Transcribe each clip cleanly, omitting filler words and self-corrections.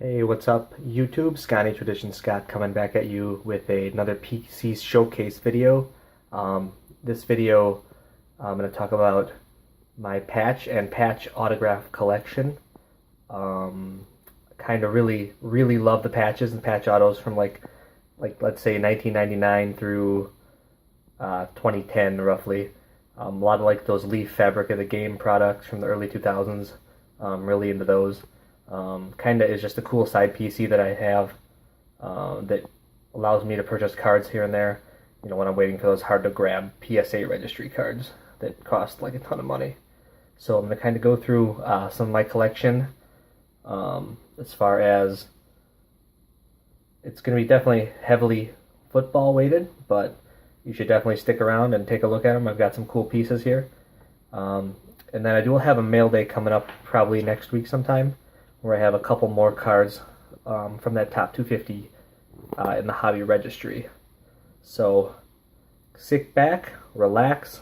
Hey, what's up YouTube? Scotty Tradition Scott coming back at you with another PC showcase video. This video I'm going to talk about my patch and patch autograph collection. Kind of really love the patches and patch autos from like let's say 1999 through 2010 roughly. A lot of like those Leaf Fabric of the Game products from the early 2000s. Really into those. Kind of is just a cool side PC that I have that allows me to purchase cards here and there, you know, when I'm waiting for those hard to grab PSA registry cards that cost like a ton of money. So I'm going to kind of go through some of my collection as far as it's going to be definitely heavily football weighted, but you should definitely stick around and take a look at them. I've got some cool pieces here. And then I do have a mail day coming up probably next week sometime, where I have a couple more cards from that top 250 in the hobby registry. So sit back, relax,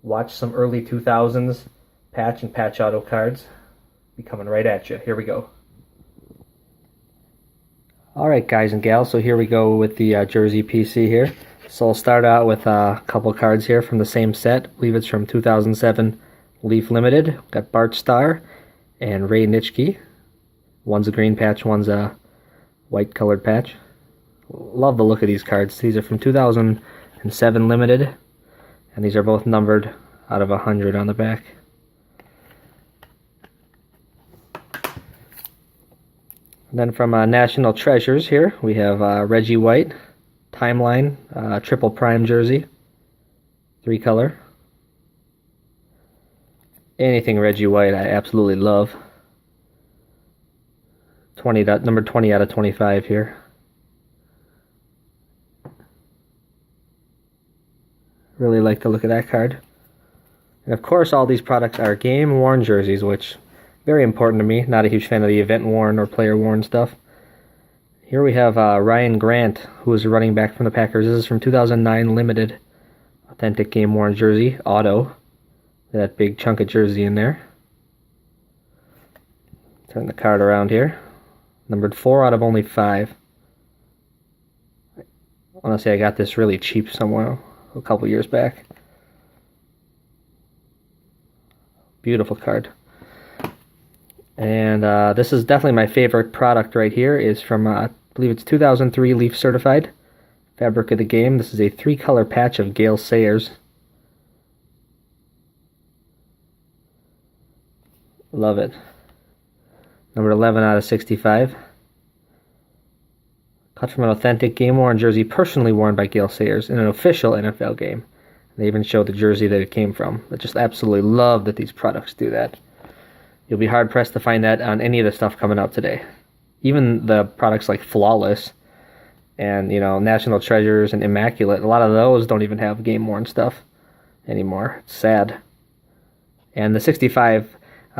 watch some early 2000s patch and patch auto cards be coming right at you. Here we go. Alright guys and gals, so here we go with the Jersey PC here. So I'll start out with a couple cards here from the same set. I believe it's from 2007 Leaf Limited. Got Bart Starr and Ray Nitschke. One's a green patch, one's a white colored patch. Love the look of these cards. These are from 2007 Limited, and these are both numbered out of 100 on the back. And then from National Treasures here, we have Reggie White, Timeline, Triple Prime jersey, 3-color. Anything Reggie White I absolutely love. Number 20 out of 25 here. Really like the look of that card. And of course all these products are game worn jerseys, which very important to me. Not a huge fan of the event worn or player worn stuff. Here we have Ryan Grant, who is a running back from the Packers. This is from 2009 Limited. Authentic game worn jersey, auto. That big chunk of jersey in there. Turn the card around here. Numbered 4 out of only 5. Honestly, I got this really cheap somewhere a couple years back. Beautiful card. And this is definitely my favorite product right here. Is from, I believe it's 2003 Leaf Certified. Fabric of the Game. This is a 3-color patch of Gale Sayers. Love it. Number 11 out of 65. Cut from an authentic game-worn jersey personally worn by Gale Sayers in an official NFL game. They even show the jersey that it came from. I just absolutely love that these products do that. You'll be hard-pressed to find that on any of the stuff coming out today. Even the products like Flawless and, you know, National Treasures and Immaculate, a lot of those don't even have game-worn stuff anymore. It's sad. And the 65...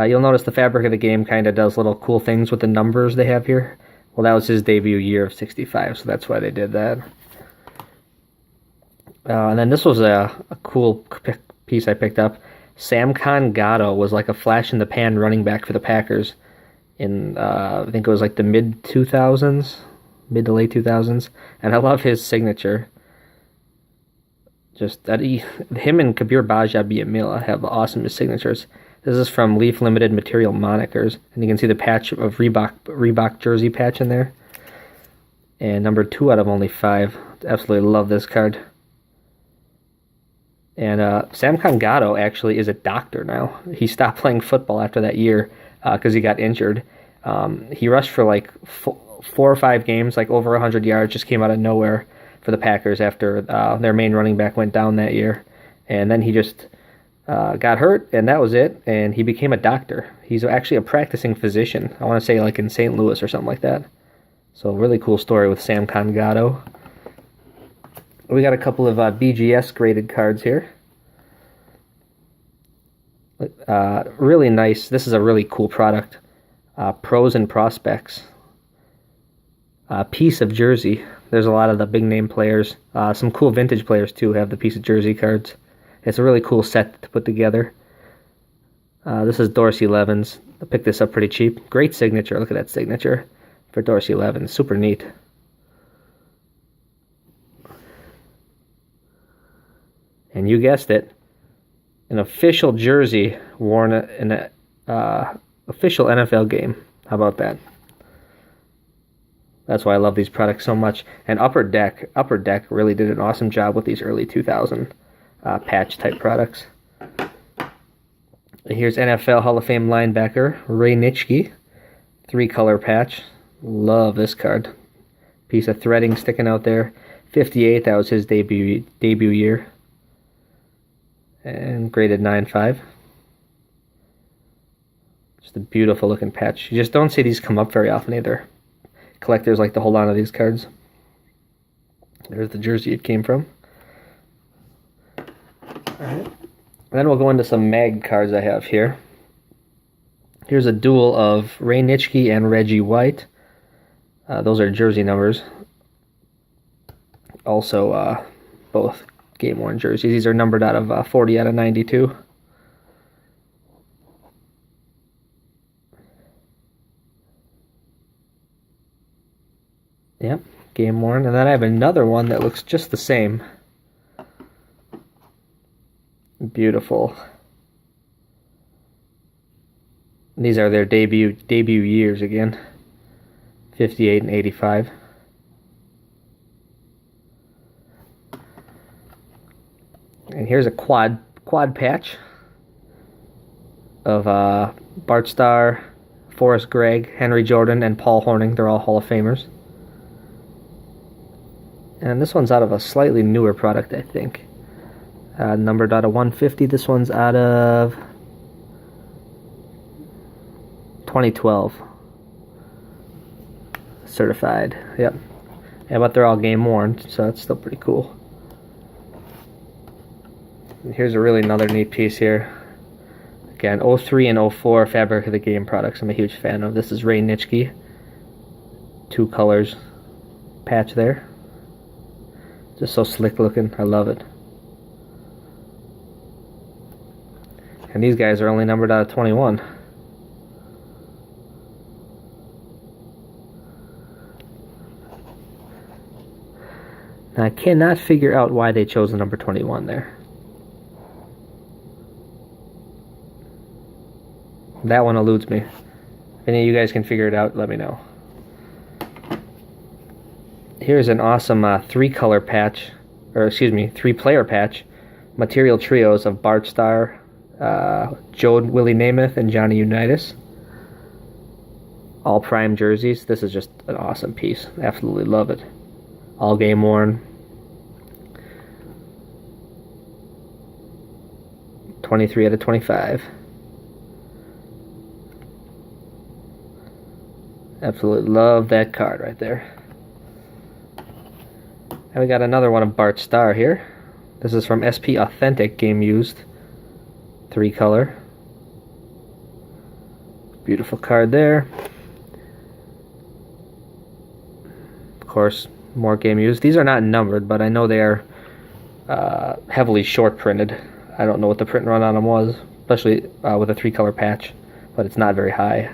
you'll notice the Fabric of the Game kind of does little cool things with the numbers they have here. Well, that was his debut year of 65, so that's why they did that. And then this was a cool piece I picked up. Sam Gatto was like a flash-in-the-pan running back for the Packers in, I think it was like the mid-2000s, mid to late 2000s. And I love his signature. Just that him and Kabir Bajia-Biamila have the awesome signatures. This is from Leaf Limited Material Monikers, and you can see the patch of Reebok jersey patch in there. And number 2 out of only 5. Absolutely love this card. And Sam Gatto actually is a doctor now. He stopped playing football after that year because he got injured. He rushed for like 4 or 5 games, like over 100 yards, just came out of nowhere for the Packers after their main running back went down that year. And then he just... got hurt, and that was it, and he became a doctor. He's actually a practicing physician. I want to say like in St. Louis or something like that. So really cool story with Sam Gatto. We got a couple of BGS graded cards here. Really nice. This is a really cool product. Pros and Prospects. Piece of jersey. There's a lot of the big name players. Some cool vintage players too have the piece of jersey cards. It's a really cool set to put together. This is Dorsey Levens. I picked this up pretty cheap. Great signature. Look at that signature. for Dorsey 11. Super neat. And you guessed it, an official jersey worn in an official NFL game. How about that? That's why I love these products so much. And Upper Deck really did an awesome job with these early 2000 patch type products. Here's NFL Hall of Fame linebacker Ray Nitschke, 3-color patch. Love this card. Piece of threading sticking out there. 58, that was his debut year. And graded 9.5. Just a beautiful looking patch. You just don't see these come up very often either. Collectors like to hold on to these cards. There's the jersey it came from. Alright. Then we'll go into some mag cards I have here. Here's a duel of Ray Nitschke and Reggie White. Those are jersey numbers. Also, both game-worn jerseys. These are numbered out of 40 out of 92. Yep, game-worn. And then I have another one that looks just the same. Beautiful. These are their debut years again. 58 and 85. And here's a quad patch of Bart Starr, Forrest Gregg, Henry Jordan, and Paul Hornung. They're all Hall of Famers. And this one's out of a slightly newer product, I think. Numbered out of 150. This one's out of 2012. Certified. Yep. Yeah, but they're all game worn, so that's still pretty cool. And here's another neat piece here. Again, 03 and 04 Fabric of the Game products I'm a huge fan of. This is Ray Nitschke. 2 colors patch there. Just so slick looking. I love it. And these guys are only numbered out of 21. Now, I cannot figure out why they chose the number 21 there. That one eludes me. If any of you guys can figure it out, let me know. Here's an awesome 3-color patch, or excuse me, 3-player patch. Material trios of Bart Starr, Joe Willie Namath, and Johnny Unitas. All prime jerseys. This is just an awesome piece. Absolutely love it. All game worn. 23 out of 25. Absolutely love that card right there. And we got another one of Bart Starr here. This is from SP Authentic Game Used. 3-color. Beautiful card there. Of course, more game used. These are not numbered, but I know they are heavily short printed. I don't know what the print run on them was, especially with a 3-color patch, but it's not very high.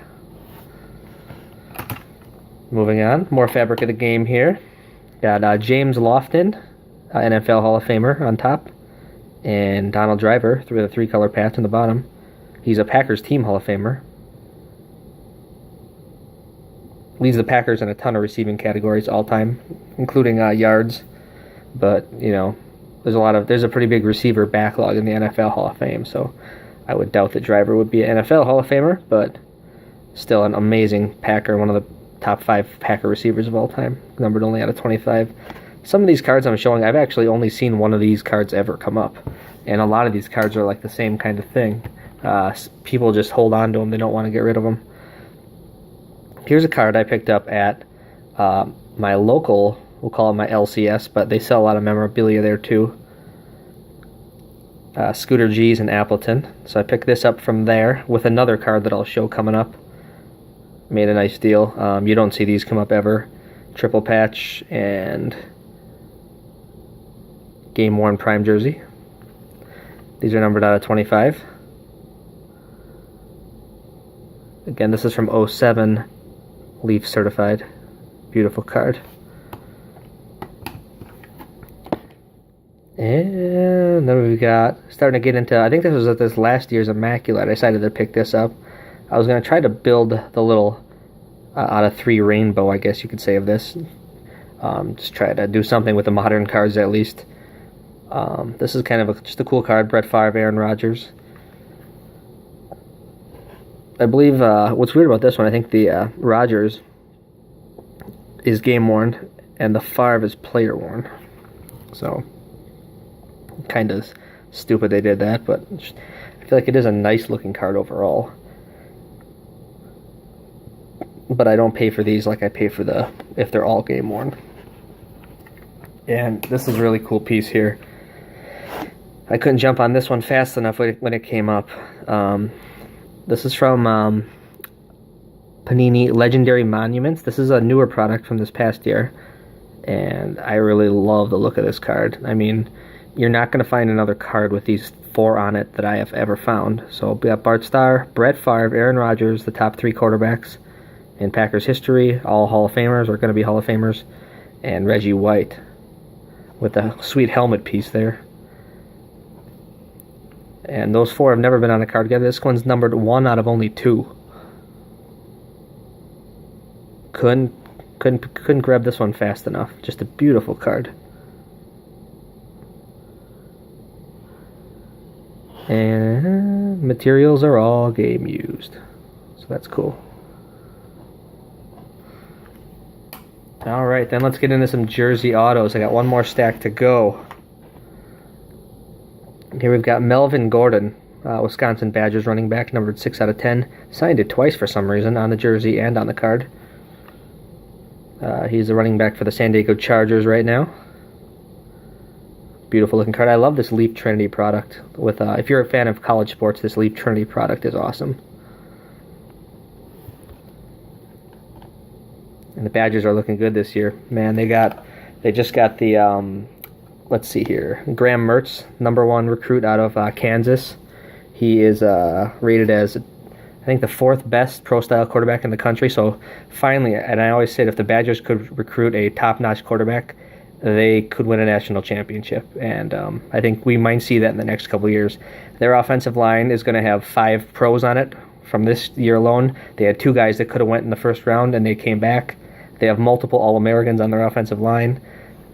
Moving on, more Fabric of the Game here. Got James Lofton, NFL Hall of Famer on top, and Donald Driver with a 3-color patch on the bottom. He's a Packers Team Hall of Famer. Leads the Packers in a ton of receiving categories all time, including yards. But you know, there's a pretty big receiver backlog in the NFL Hall of Fame, so I would doubt that Driver would be an NFL Hall of Famer, but still an amazing Packer, one of the top 5 Packer receivers of all time, numbered only out of 25. Some of these cards I'm showing, I've actually only seen one of these cards ever come up, and a lot of these cards are like the same kind of thing. People just hold on to them, they don't want to get rid of them. Here's a card I picked up at my local, we'll call it my LCS, but they sell a lot of memorabilia there too. Scooter G's in Appleton. So I picked this up from there with another card that I'll show coming up. Made a nice deal. You don't see these come up ever. Triple patch and game worn prime jersey. These are numbered out of 25. Again, this is from 07 Leaf certified. Beautiful card. And then we've got, starting to get into, I think this was this last year's Immaculate. I decided to pick this up. I was going to try to build the little out of 3 rainbow, I guess you could say, of this. Just try to do something with the modern cards at least. This is kind of just a cool card. Brett Favre, Aaron Rodgers. I believe what's weird about this one, I think the Rodgers is game worn and the Favre is player worn. So kind of stupid they did that, but I feel like it is a nice looking card overall. But I don't pay for these like I pay for the if they're all game worn. And this is a really cool piece here. I couldn't jump on this one fast enough when it came up. This is from Panini Legendary Monuments. This is a newer product from this past year, and I really love the look of this card. I mean, you're not going to find another card with these 4 on it that I have ever found. So we got Bart Starr, Brett Favre, Aaron Rodgers, the top 3 quarterbacks in Packers history, all Hall of Famers, or going to be Hall of Famers, and Reggie White with a sweet helmet piece there. And those 4 have never been on a card together. This one's numbered 1 out of only 2. Couldn't grab this one fast enough. Just a beautiful card. And materials are all game used. So that's cool. Alright, then let's get into some jersey autos. I got one more stack to go. Here we've got Melvin Gordon, Wisconsin Badgers running back, numbered 6 out of 10. Signed it twice for some reason, on the jersey and on the card. He's a running back for the San Diego Chargers right now. Beautiful looking card. I love this Leaf Trinity product. With if you're a fan of college sports, this Leaf Trinity product is awesome. And the Badgers are looking good this year. Man, they just got the let's see here, Graham Mertz, #1 recruit out of Kansas. He is rated as, I think, the 4th best pro-style quarterback in the country. So finally, and I always said if the Badgers could recruit a top-notch quarterback, they could win a national championship. And I think we might see that in the next couple of years. Their offensive line is going to have 5 pros on it from this year alone. They had 2 guys that could have went in the first round, and they came back. They have multiple All-Americans on their offensive line,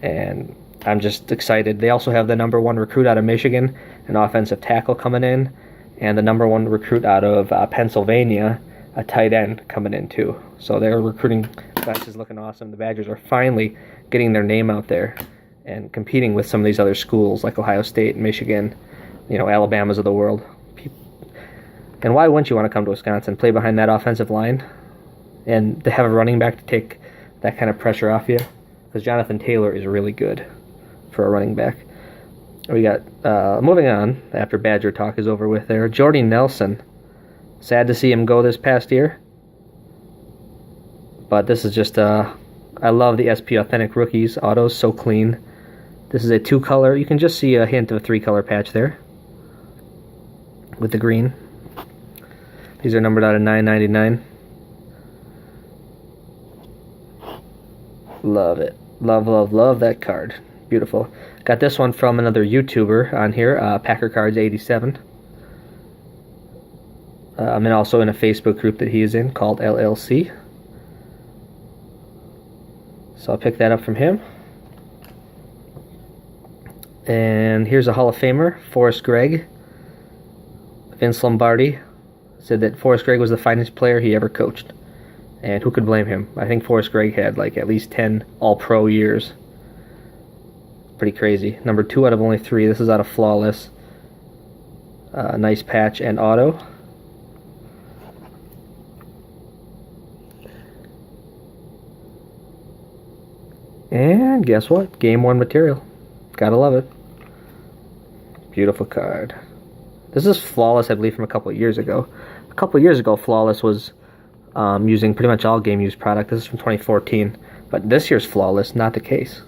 and I'm just excited. They also have the #1 recruit out of Michigan, an offensive tackle coming in, and the #1 recruit out of Pennsylvania, a tight end coming in too. So their recruiting class is looking awesome. The Badgers are finally getting their name out there and competing with some of these other schools like Ohio State, Michigan, Alabamas of the world. And why wouldn't you want to come to Wisconsin, play behind that offensive line, and to have a running back to take that kind of pressure off you? Because Jonathan Taylor is really good for a running back. We got, moving on, after Badger talk is over with there, Jordy Nelson. Sad to see him go this past year. But this is just, I love the SP Authentic Rookies autos, so clean. This is a 2-color, you can just see a hint of a 3-color patch there with the green. These are numbered out of 9.99. Love it. Love, love, love that card. Beautiful. Got this one from another YouTuber on here, Packer Cards 87. And also in a Facebook group that he is in called LLC. So I'll pick that up from him. And here's a Hall of Famer, Forrest Gregg. Vince Lombardi said that Forrest Gregg was the finest player he ever coached. And who could blame him? I think Forrest Gregg had like at least 10 all-pro years. Pretty crazy. #2 out of only 3. This is out of Flawless. Nice patch and auto. And guess what? Game worn material. Gotta love it. Beautiful card. This is Flawless, I believe, from a couple of years ago. A couple of years ago, Flawless was using pretty much all game used product. This is from 2014. But this year's Flawless, not the case.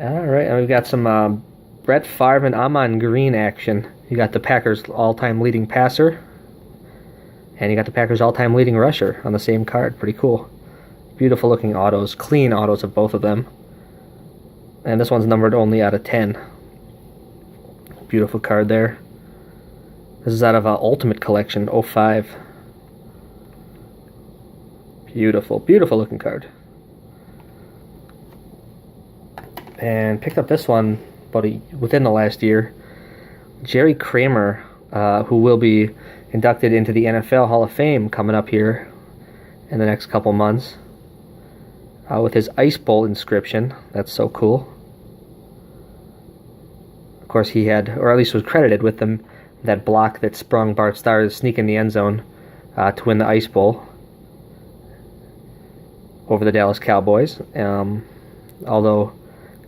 Alright, and we've got some Brett Favre and Amon Green action. You got the Packers' all-time leading passer. And you got the Packers' all-time leading rusher on the same card. Pretty cool. Beautiful looking autos. Clean autos of both of them. And this one's numbered only out of 10. Beautiful card there. This is out of Ultimate Collection 05. Beautiful, beautiful looking card. And picked up this one within the last year. Jerry Kramer, who will be inducted into the NFL Hall of Fame coming up here in the next couple months, with his Ice Bowl inscription. That's so cool. Of course, he had, or at least was credited with that block that sprung Bart Starr to sneak in the end zone to win the Ice Bowl over the Dallas Cowboys. Although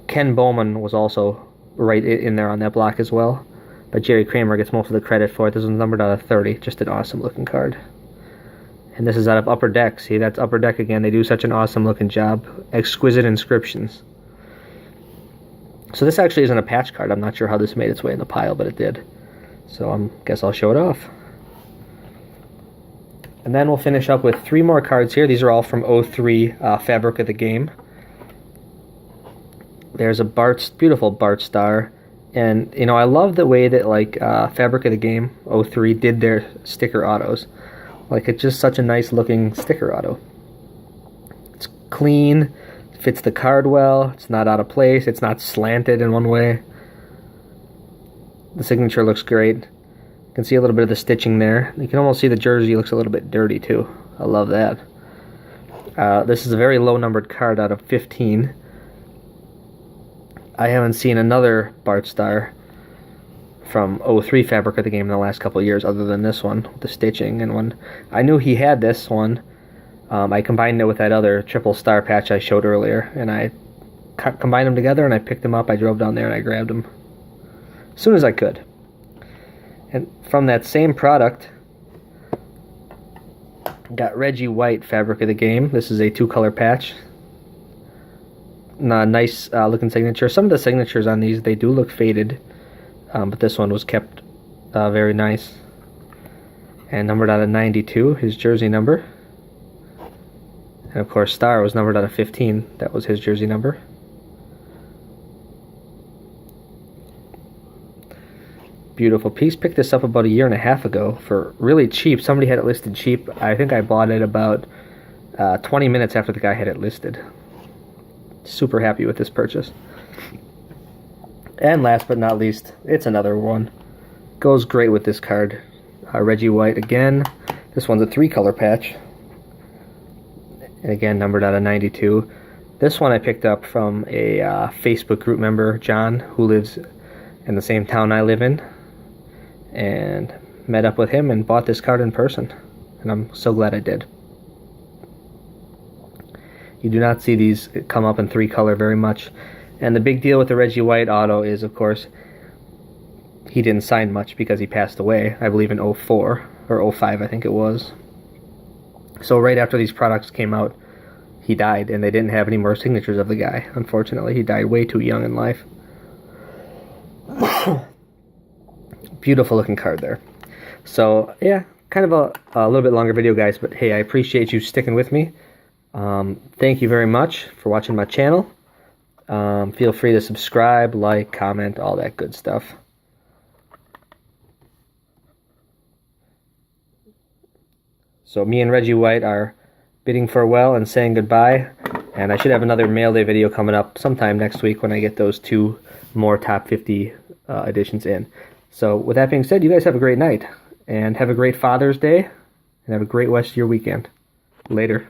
Ken Bowman was also right in there on that block as well. But Jerry Kramer gets most of the credit for it. This one's numbered out of 30. Just an awesome looking card. And this is out of Upper Deck. See, that's Upper Deck again. They do such an awesome looking job. Exquisite inscriptions. So this actually isn't a patch card. I'm not sure how this made its way in the pile, but it did. So I guess I'll show it off. And then we'll finish up with 3 more cards here. These are all from 03 Fabric of the Game. There's a beautiful Bart Starr. And, you know, I love the way that, like, Fabric of the Game 03 did their sticker autos. Like, it's just such a nice looking sticker auto. It's clean, fits the card well, it's not out of place, it's not slanted in one way. The signature looks great. You can see a little bit of the stitching there. You can almost see the jersey looks a little bit dirty too. I love that. This is a very low numbered card out of 15. I haven't seen another Bart Starr from 03 Fabric of the Game in the last couple of years other than this one, the stitching. And when I knew he had this one, I combined it with that other triple star patch I showed earlier, and I combined them together and I picked them up. I drove down there and I grabbed them as soon as I could. And from that same product, got Reggie White Fabric of the Game. This is a 2-color patch. Nice looking signature. Some of the signatures on these, they do look faded, but this one was kept very nice. And numbered out of 92, his jersey number. And of course Starr was numbered out of 15, that was his jersey number. Beautiful piece. Picked this up about 1.5 years ago for really cheap. Somebody had it listed cheap. I think I bought it about 20 minutes after the guy had it listed. Super happy with this purchase. And last but not least, it's another one. Goes great with this card. Reggie White again. This one's a 3-color patch. And again, numbered out of 92. This one I picked up from a Facebook group member, John, who lives in the same town I live in. And met up with him and bought this card in person. And I'm so glad I did. You do not see these come up in 3-color very much. And the big deal with the Reggie White auto is, of course, he didn't sign much because he passed away, I believe in 04 or 05, I think it was. So right after these products came out, he died, and they didn't have any more signatures of the guy. Unfortunately, he died way too young in life. Beautiful looking card there. So, yeah, kind of a little bit longer video, guys, but hey, I appreciate you sticking with me. Thank you very much for watching my channel. Feel free to subscribe, like, comment, all that good stuff. So me and Reggie White are bidding farewell and saying goodbye. And I should have another mail day video coming up sometime next week when I get those 2 more top 50 editions in. So with that being said, you guys have a great night. And have a great Father's Day. And have a great rest of your weekend. Later.